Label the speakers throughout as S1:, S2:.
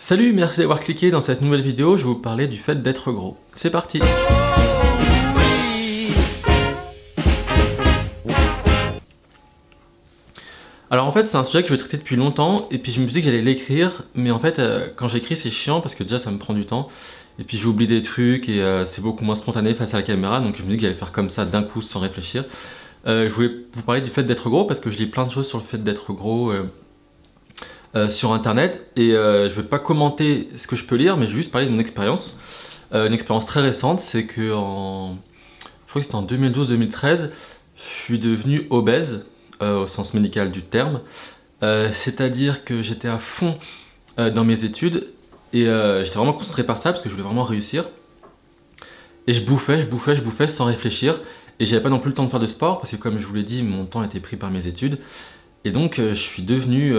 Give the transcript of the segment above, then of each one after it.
S1: Salut, merci d'avoir cliqué dans cette nouvelle vidéo, je vais vous parler du fait d'être gros. C'est parti! Alors en fait c'est un sujet que je vais traiter depuis longtemps et puis je me suis dit que j'allais l'écrire, mais en fait quand j'écris c'est chiant parce que déjà ça me prend du temps et puis j'oublie des trucs et c'est beaucoup moins spontané face à la caméra, donc je me dis que j'allais faire comme ça d'un coup sans réfléchir. Je voulais vous parler du fait d'être gros parce que je lis plein de choses sur le fait d'être gros sur internet et je vais pas commenter ce que je peux lire mais je vais juste parler de mon expérience. Une expérience très récente, c'est que je crois que c'était en 2012-2013, je suis devenu obèse au sens médical du terme. C'est-à-dire que j'étais à fond dans mes études et j'étais vraiment concentré par ça parce que je voulais vraiment réussir. Et je bouffais sans réfléchir et j'avais pas non plus le temps de faire de sport parce que comme je vous l'ai dit, mon temps était pris par mes études. Et donc je suis devenu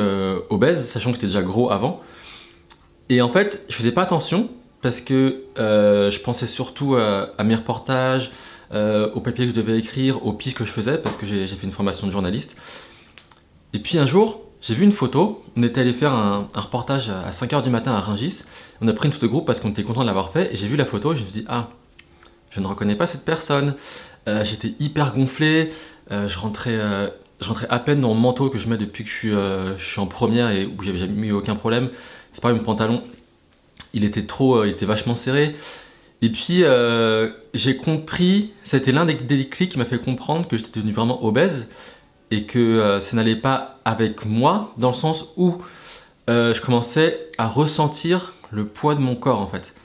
S1: obèse, sachant que j'étais déjà gros avant. Et en fait, je faisais pas attention parce que je pensais surtout à mes reportages, aux papiers que je devais écrire, aux pistes que je faisais parce que j'ai fait une formation de journaliste. Et puis un jour, j'ai vu une photo, on était allé faire un reportage à 5h du matin à Rungis. On a pris une photo de groupe parce qu'on était content de l'avoir fait et j'ai vu la photo et je me suis dit « Ah, je ne reconnais pas cette personne ». J'étais hyper gonflé, je rentrais à peine dans mon manteau que je mets depuis que je suis en première et où j'avais jamais eu aucun problème. C'est pareil, mon pantalon, il était vachement serré. Et puis j'ai compris, c'était l'un des déclics qui m'a fait comprendre que j'étais devenu vraiment obèse et que ça n'allait pas avec moi, dans le sens où je commençais à ressentir le poids de mon corps en fait.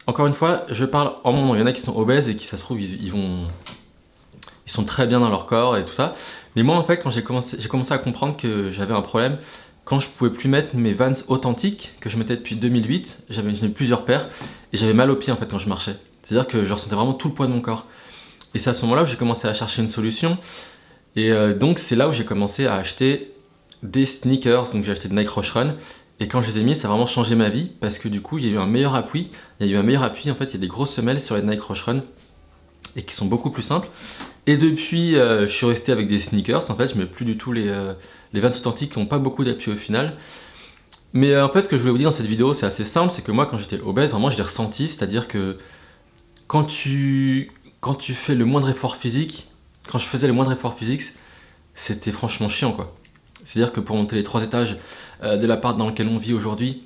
S1: Encore une fois, je parle en mon nom, il y en a qui sont obèses et qui ça se trouve ils sont très bien dans leur corps et tout ça. Mais moi en fait quand j'ai commencé à comprendre que j'avais un problème, quand je pouvais plus mettre mes Vans authentiques que je mettais depuis 2008, j'en ai plusieurs paires et j'avais mal aux pieds en fait quand je marchais. C'est-à-dire que je ressentais vraiment tout le poids de mon corps. Et c'est à ce moment-là où j'ai commencé à chercher une solution. Et donc c'est là où j'ai commencé à acheter des sneakers, donc j'ai acheté des Nike Rush Run. Et quand je les ai mis, ça a vraiment changé ma vie parce que du coup il y a eu un meilleur appui. En fait il y a des grosses semelles sur les Nike Rush Run et qui sont beaucoup plus simples. Et depuis, je suis resté avec des sneakers. En fait, je mets plus du tout les Vans authentiques qui n'ont pas beaucoup d'appui au final. Mais en fait, ce que je voulais vous dire dans cette vidéo, c'est assez simple. C'est que moi, quand j'étais obèse, vraiment, je l'ai ressenti. C'est-à-dire que quand tu fais le moindre effort physique, quand je faisais le moindre effort physique, c'était franchement chiant, quoi. C'est-à-dire que pour monter les 3 étages de l'appart dans lequel on vit aujourd'hui,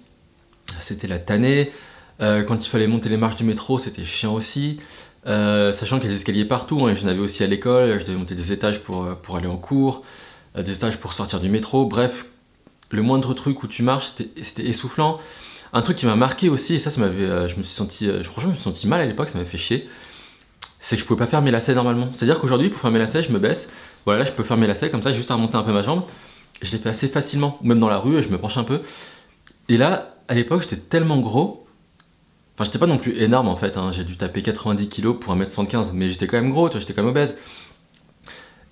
S1: c'était la tannée. Quand il fallait monter les marches du métro, c'était chiant aussi. Sachant qu'il y a des escaliers partout, hein, j'en avais aussi à l'école, je devais monter des étages pour aller en cours, des étages pour sortir du métro, bref, le moindre truc où tu marches, c'était essoufflant. Un truc qui m'a marqué aussi, et ça m'avait, je me suis senti mal à l'époque, ça m'a fait chier, c'est que je pouvais pas faire mes lacets normalement. C'est-à-dire qu'aujourd'hui, pour faire mes lacets, je me baisse, voilà, là je peux faire mes lacets comme ça, juste à remonter un peu ma jambe, je l'ai fait assez facilement, ou même dans la rue, je me penche un peu. Et là, à l'époque, j'étais tellement gros. Enfin, j'étais pas non plus énorme en fait, hein. J'ai dû taper 90 kg pour 1m75, mais j'étais quand même gros, j'étais quand même obèse.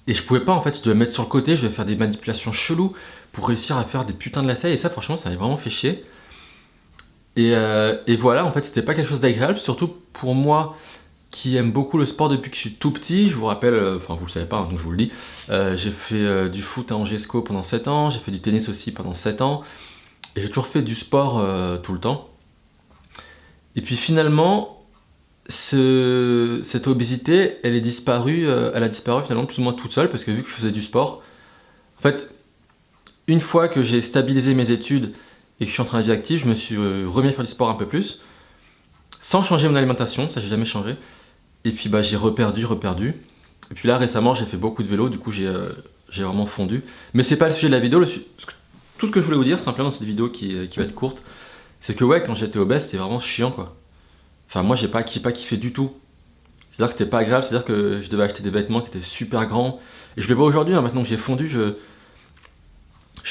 S1: Et je pouvais pas en fait, je devais me mettre sur le côté, je devais faire des manipulations cheloues pour réussir à faire des putains de lacets, et ça franchement ça m'avait vraiment fait chier. Et voilà, en fait c'était pas quelque chose d'agréable, surtout pour moi qui aime beaucoup le sport depuis que je suis tout petit. Je vous rappelle, enfin vous le savez pas, hein, donc je vous le dis, j'ai fait du foot à Angesco pendant 7 ans, j'ai fait du tennis aussi pendant 7 ans, et j'ai toujours fait du sport tout le temps. Et puis finalement, cette obésité, elle a disparu finalement plus ou moins toute seule parce que vu que je faisais du sport, en fait, une fois que j'ai stabilisé mes études et que je suis entré dans la vie active, je me suis remis à faire du sport un peu plus, sans changer mon alimentation, ça j'ai jamais changé. Et puis bah, j'ai reperdu. Et puis là récemment j'ai fait beaucoup de vélo, du coup j'ai vraiment fondu. Mais c'est pas le sujet de la vidéo, tout ce que je voulais vous dire simplement dans cette vidéo qui va être courte, c'est que ouais, quand j'étais obèse, c'était vraiment chiant quoi. Enfin moi j'ai pas kiffé du tout. C'est-à-dire que c'était pas agréable, c'est-à-dire que je devais acheter des vêtements qui étaient super grands. Et je le vois aujourd'hui, hein, maintenant que j'ai fondu, je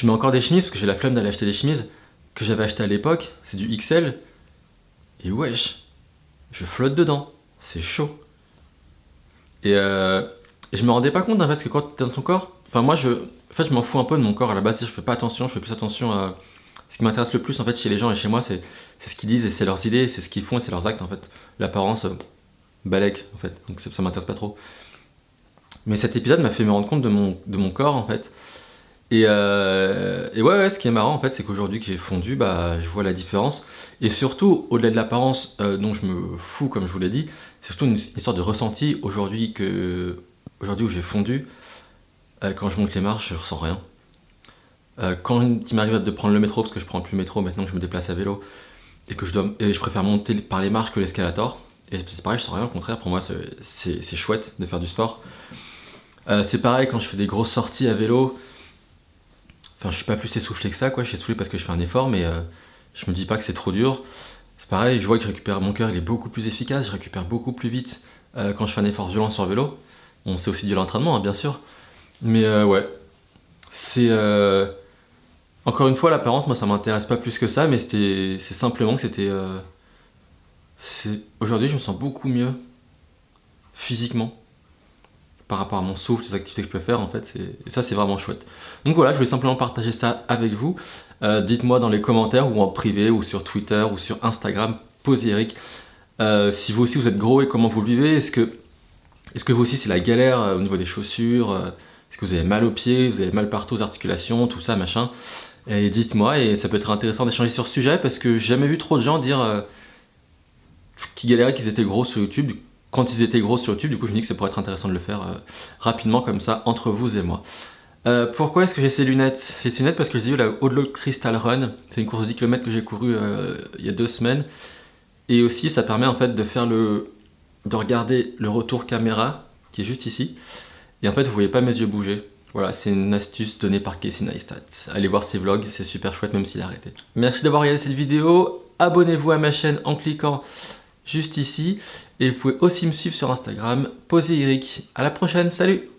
S1: mets encore des chemises parce que j'ai la flemme d'aller acheter des chemises que j'avais achetées à l'époque, c'est du XL. Et wesh, je flotte dedans, c'est chaud. Et je me rendais pas compte hein, parce que quand t'es dans ton corps, enfin moi je m'en fous un peu de mon corps à la base, je fais pas attention, je fais plus attention à... Ce qui m'intéresse le plus en fait chez les gens et chez moi c'est ce qu'ils disent et c'est leurs idées, c'est ce qu'ils font et c'est leurs actes en fait. L'apparence, balèque en fait, donc ça m'intéresse pas trop. Mais cet épisode m'a fait me rendre compte de mon corps en fait. Et ouais, ce qui est marrant en fait, c'est qu'aujourd'hui que j'ai fondu, bah, je vois la différence. Et surtout, au-delà de l'apparence dont je me fous, comme je vous l'ai dit, c'est surtout une histoire de ressenti. Aujourd'hui où j'ai fondu, quand je monte les marches, je ressens rien. Quand il m'arrive de prendre le métro, parce que je prends plus le métro maintenant que je me déplace à vélo, et je préfère monter par les marches que l'escalator. Et c'est pareil, je sens rien, au contraire, pour moi c'est chouette de faire du sport. C'est pareil quand je fais des grosses sorties à vélo. Enfin, je suis pas plus essoufflé que ça, quoi. Je suis essoufflé parce que je fais un effort, mais je me dis pas que c'est trop dur. C'est pareil, je vois que je récupère, mon cœur il est beaucoup plus efficace, je récupère beaucoup plus vite quand je fais un effort violent sur vélo. Bon, c'est aussi de l'entraînement, hein, bien sûr. Mais ouais, c'est. Encore une fois, l'apparence, moi ça m'intéresse pas plus que ça, mais c'est simplement que c'était. Aujourd'hui, je me sens beaucoup mieux physiquement par rapport à mon souffle, les activités que je peux faire, en fait, et ça c'est vraiment chouette. Donc voilà, je voulais simplement partager ça avec vous. Dites-moi dans les commentaires ou en privé ou sur Twitter ou sur Instagram, posez Eric, si vous aussi vous êtes gros et comment vous le vivez. Est-ce que vous aussi c'est la galère au niveau des chaussures, est-ce que vous avez mal aux pieds, vous avez mal partout aux articulations, tout ça, machin. Et dites-moi, et ça peut être intéressant d'échanger sur ce sujet parce que j'ai jamais vu trop de gens dire qui galéraient qu'ils étaient gros sur YouTube. Quand ils étaient gros sur YouTube, du coup je me dis que ça pourrait être intéressant de le faire rapidement comme ça entre vous et moi. Pourquoi est-ce que j'ai ces lunettes? J'ai ces lunettes parce que j'ai vu la Odlo Crystal Run. C'est une course de 10 km que j'ai courue il y a 2 semaines. Et aussi ça permet en fait de regarder le retour caméra qui est juste ici. Et en fait vous voyez pas mes yeux bouger. Voilà, c'est une astuce donnée par Casey Neistat. Allez voir ses vlogs, c'est super chouette même s'il a arrêté. Merci d'avoir regardé cette vidéo. Abonnez-vous à ma chaîne en cliquant juste ici. Et vous pouvez aussi me suivre sur Instagram, posez Eric. À la prochaine, salut!